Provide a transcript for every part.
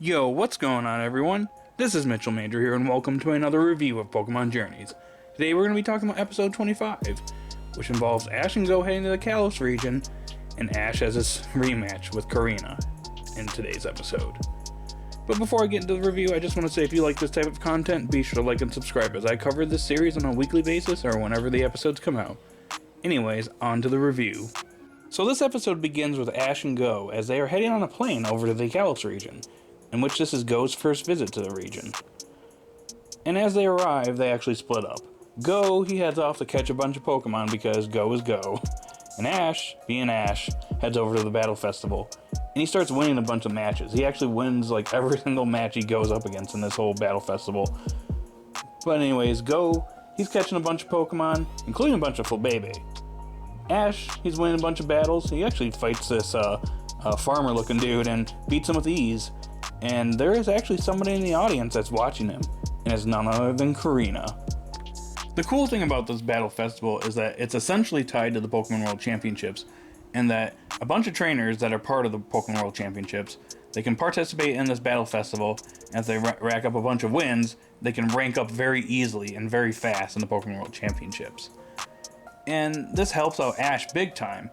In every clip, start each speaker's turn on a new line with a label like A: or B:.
A: Yo, what's going on everyone? This is Mitchell Major here and welcome to another review of Pokemon Journeys. Today we're going to be talking about episode 25, which involves Ash and Go heading to the Kalos region, and Ash has his rematch with Korrina in today's episode. But before I get into the review, I just want to say if you like this type of content, be sure to like and subscribe as I cover this series on a weekly basis or whenever the episodes come out. Anyways, on to the review. So this episode begins with Ash and Go as they are heading on a plane over to the Kalos region, in which this is Go's first visit to the region. And as they arrive, they actually split up. Go, he heads off to catch a bunch of Pokemon because Go is Go. And Ash, being Ash, heads over to the Battle Festival. And he starts winning a bunch of matches. He actually wins like every single match he goes up against in this whole Battle Festival. But anyways, Go, he's catching a bunch of Pokemon, including a bunch of Flabebe. Ash, he's winning a bunch of battles. He actually fights this farmer-looking dude and beats him with ease. And there is actually somebody in the audience that's watching him, and it's none other than Korrina. The cool thing about this Battle Festival is that it's essentially tied to the Pokemon World Championships, and that a bunch of trainers that are part of the Pokemon World Championships, they can participate in this Battle Festival, and if they rack up a bunch of wins, they can rank up very easily and very fast in the Pokemon World Championships. And this helps out Ash big time,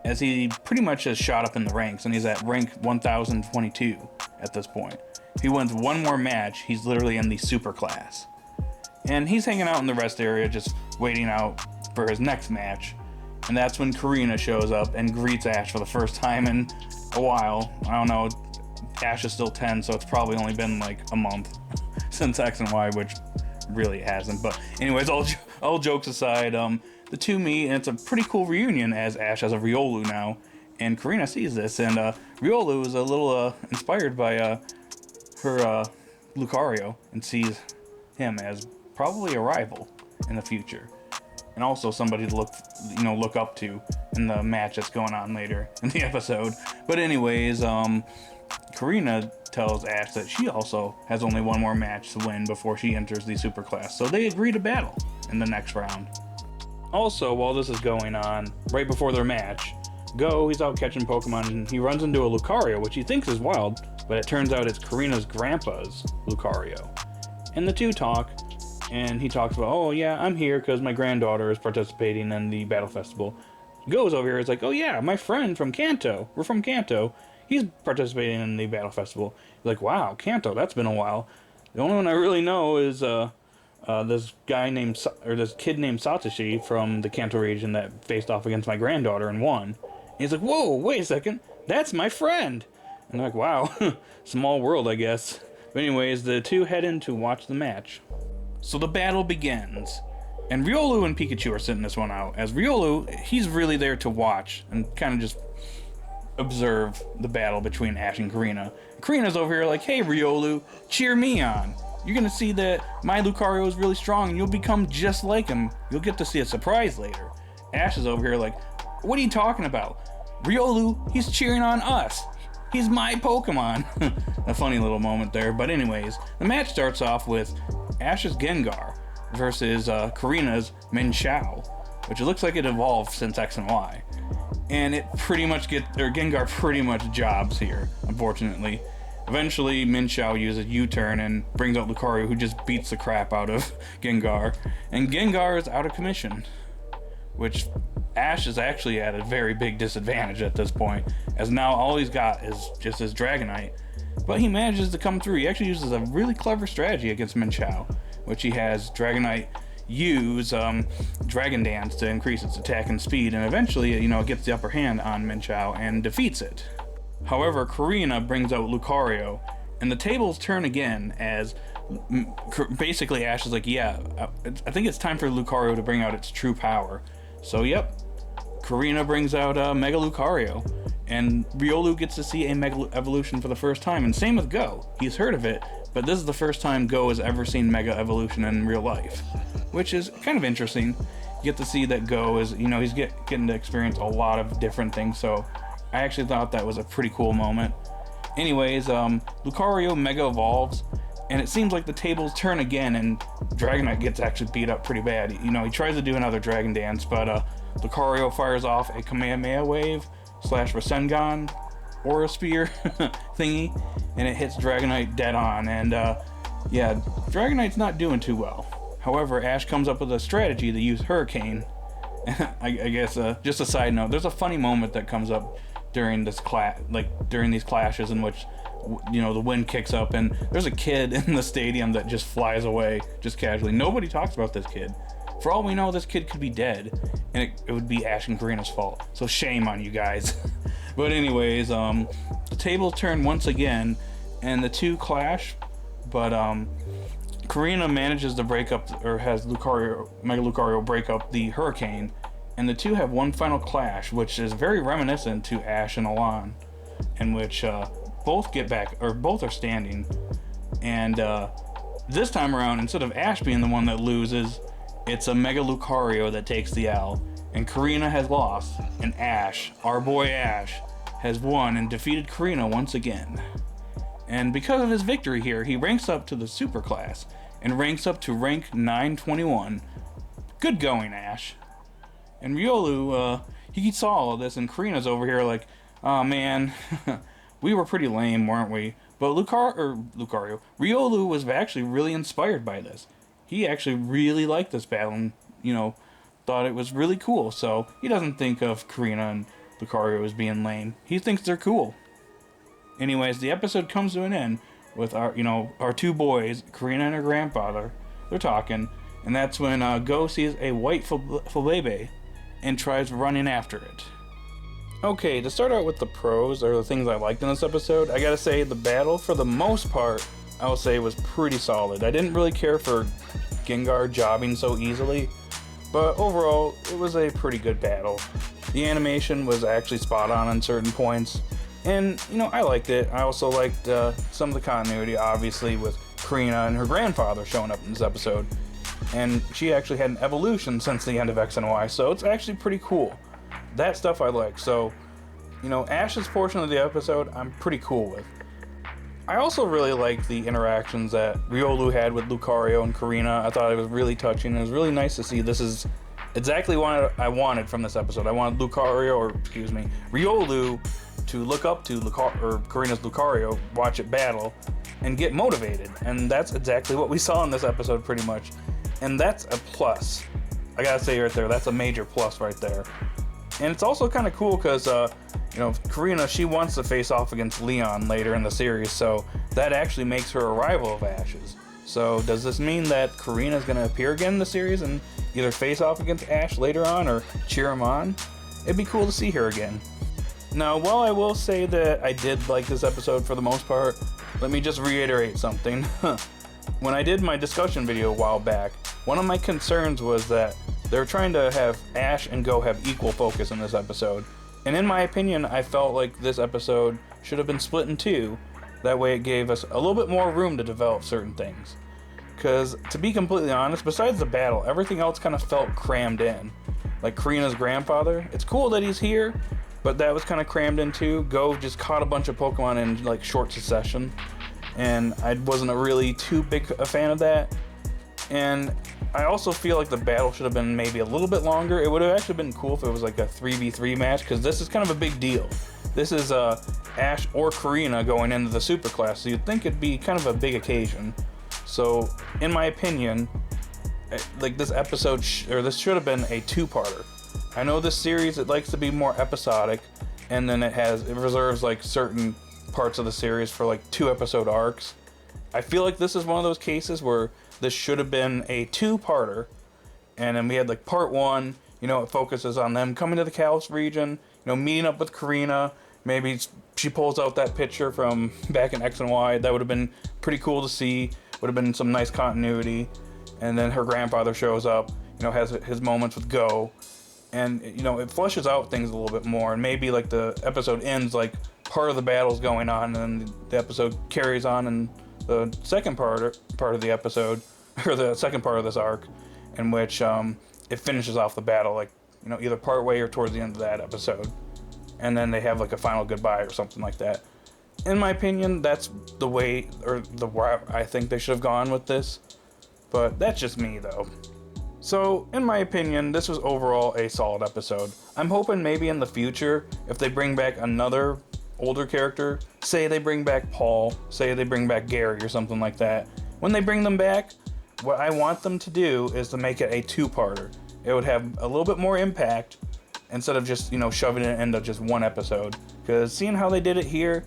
A: as he pretty much has shot up in the ranks, and he's at rank 1022 at this point. If he wins one more match, he's literally in the super class. And he's hanging out in the rest area, just waiting out for his next match. And that's when Korrina shows up and greets Ash for the first time in a while. I don't know, Ash is still 10, so it's probably only been like a month since X and Y, which really hasn't. But anyways, all jokes aside, the two meet, and it's a pretty cool reunion as Ash has a Riolu now, and Korrina sees this, and Riolu is a little inspired by her Lucario, and sees him as probably a rival in the future, and also somebody to look up to in the match that's going on later in the episode. But anyways, Korrina tells Ash that she also has only one more match to win before she enters the super class, so they agree to battle in the next round. Also, while this is going on, right before their match, Go, he's out catching Pokemon, and he runs into a Lucario, which he thinks is wild, but it turns out it's Korrina's grandpa's Lucario. And the two talk, and he talks about, oh yeah, I'm here because my granddaughter is participating in the Battle Festival. Go's over here, is like, oh yeah, my friend from Kanto, we're from Kanto, he's participating in the Battle Festival. He's like, wow, Kanto, that's been a while. The only one I really know is, this kid named Satoshi from the Kanto region that faced off against my granddaughter and won. And he's like, whoa, wait a second, that's my friend. And they're like, wow, small world, I guess. But anyways, the two head in to watch the match. So the battle begins, and Riolu and Pikachu are sitting this one out, as Riolu, he's really there to watch and kind of just observe the battle between Ash and Korrina. Korrina's over here like, hey Riolu, cheer me on. You're gonna see that my Lucario is really strong and you'll become just like him. You'll get to see a surprise later. Ash is over here like, what are you talking about? Riolu, he's cheering on us. He's my Pokemon. A funny little moment there. But anyways, the match starts off with Ash's Gengar versus Korrina's Minshao, which it looks like it evolved since X and Y. And Gengar pretty much jobs here, unfortunately. Eventually, Minshao uses U-turn and brings out Lucario, who just beats the crap out of Gengar. And Gengar is out of commission, which Ash is actually at a very big disadvantage at this point, as now all he's got is just his Dragonite. But he manages to come through. He actually uses a really clever strategy against Minshao, which he has Dragonite use Dragon Dance to increase its attack and speed, and eventually, it gets the upper hand on Minshao and defeats it. However, Korrina brings out Lucario, and the tables turn again as basically Ash is like, yeah, I think it's time for Lucario to bring out its true power. So yep, Korrina brings out Mega Lucario, and Riolu gets to see a Mega Evolution for the first time, and same with Go. He's heard of it, but this is the first time Go has ever seen Mega Evolution in real life, which is kind of interesting. You get to see that Go is, he's getting to experience a lot of different things, so I actually thought that was a pretty cool moment. Anyways, Lucario Mega evolves, and it seems like the tables turn again, and Dragonite gets actually beat up pretty bad. He tries to do another Dragon Dance, but Lucario fires off a Kamehameha Wave / Rasengan, aura sphere thingy, and it hits Dragonite dead on, and yeah, Dragonite's not doing too well. However, Ash comes up with a strategy to use Hurricane. I guess just a side note, there's a funny moment that comes up during this during these clashes in which, you know, the wind kicks up and there's a kid in the stadium that just flies away just casually. Nobody talks about this kid. For all we know, this kid could be dead, and it would be Ash and Korrina's fault. So shame on you guys. But anyways, the tables turn once again, and the two clash. But Korrina manages to break up, or has Mega Lucario break up the Hurricane, and the two have one final clash, which is very reminiscent to Ash and Alon, in which both get back, or both are standing, and this time around, instead of Ash being the one that loses, it's a Mega Lucario that takes the L, and Korrina has lost, and Ash, our boy Ash, has won and defeated Korrina once again. And because of his victory here, he ranks up to the Super Class, and ranks up to rank 921. Good going, Ash. And Riolu, he saw all of this, and Korrina's over here like, oh man, we were pretty lame, weren't we? But Riolu was actually really inspired by this. He actually really liked this battle and, you know, thought it was really cool. So he doesn't think of Korrina and Lucario as being lame. He thinks they're cool. Anyways, the episode comes to an end with our two boys, Korrina and her grandfather. They're talking, and that's when Go sees a white Flabebe and tries running after it. Okay, to start out with the pros, or the things I liked in this episode, I gotta say the battle, for the most part, I will say was pretty solid. I didn't really care for Gengar jobbing so easily, but overall, it was a pretty good battle. The animation was actually spot on certain points, and, you know, I liked it. I also liked some of the continuity, obviously, with Korrina and her grandfather showing up in this episode. And she actually had an evolution since the end of X and Y, so it's actually pretty cool. That stuff I like. So, you know, Ash's portion of the episode, I'm pretty cool with. I also really liked the interactions that Riolu had with Lucario and Korrina. I thought it was really touching. It was really nice to see. This is exactly what I wanted from this episode. I wanted Riolu to look up to Korrina's Lucario, watch it battle, and get motivated. And that's exactly what we saw in this episode, pretty much. And that's a plus. I gotta say right there, that's a major plus right there. And it's also kind of cool because, you know, Korrina, she wants to face off against Leon later in the series, so that actually makes her a rival of Ash's. So does this mean that Korrina's going to appear again in the series and either face off against Ash later on or cheer him on? It'd be cool to see her again. Now, while I will say that I did like this episode for the most part, let me just reiterate something. When I did my discussion video a while back, one of my concerns was that they were trying to have Ash and Go have equal focus in this episode. And in my opinion, I felt like this episode should have been split in two. That way it gave us a little bit more room to develop certain things. Because, to be completely honest, besides the battle, everything else kind of felt crammed in. Like Korrina's grandfather, it's cool that he's here, but that was kind of crammed in too. Go just caught a bunch of Pokemon in like short succession, and I wasn't really too big a fan of that. And I also feel like the battle should have been maybe a little bit longer. It would have actually been cool if it was like a 3v3 match, because this is kind of a big deal. This is Ash or Korrina going into the Super Class, so you'd think it'd be kind of a big occasion. So, in my opinion, like this episode, this should have been a two-parter. I know this series, it likes to be more episodic, and then it reserves like certain parts of the series for like 2-episode arcs. I feel like this is one of those cases where this should have been a two-parter, and then we had like part one, you know, it focuses on them coming to the Kalos region, you know, meeting up with Korrina. Maybe she pulls out that picture from back in X and Y. That would have been pretty cool to see. Would have been some nice continuity. And then her grandfather shows up, you know, has his moments with Go, and, you know, it fleshes out things a little bit more. And maybe like the episode ends like part of the battle's going on, and then the episode carries on, and the second part of the episode, or the second part of this arc, in which it finishes off the battle, like, you know, either part way or towards the end of that episode, and then they have like a final goodbye or something like that. In my opinion, that's the way, or the route I think they should have gone with this, but that's just me though. So, in my opinion, this was overall a solid episode. I'm hoping maybe in the future, if they bring back another older character, say they bring back Paul, say they bring back Gary or something like that, when they bring them back, what I want them to do is to make it a two-parter. It would have a little bit more impact instead of just, shoving it into just one episode. Because seeing how they did it here,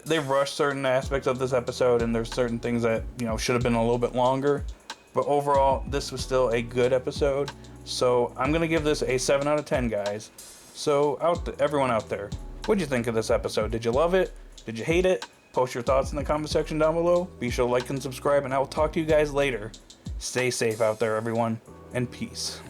A: they rushed certain aspects of this episode, and there's certain things that, should have been a little bit longer. But overall, this was still a good episode. So I'm going to give this a 7 out of 10, guys. So everyone out there, what'd you think of this episode? Did you love it? Did you hate it? Post your thoughts in the comment section down below. Be sure to like and subscribe, and I will talk to you guys later. Stay safe out there, everyone, and peace.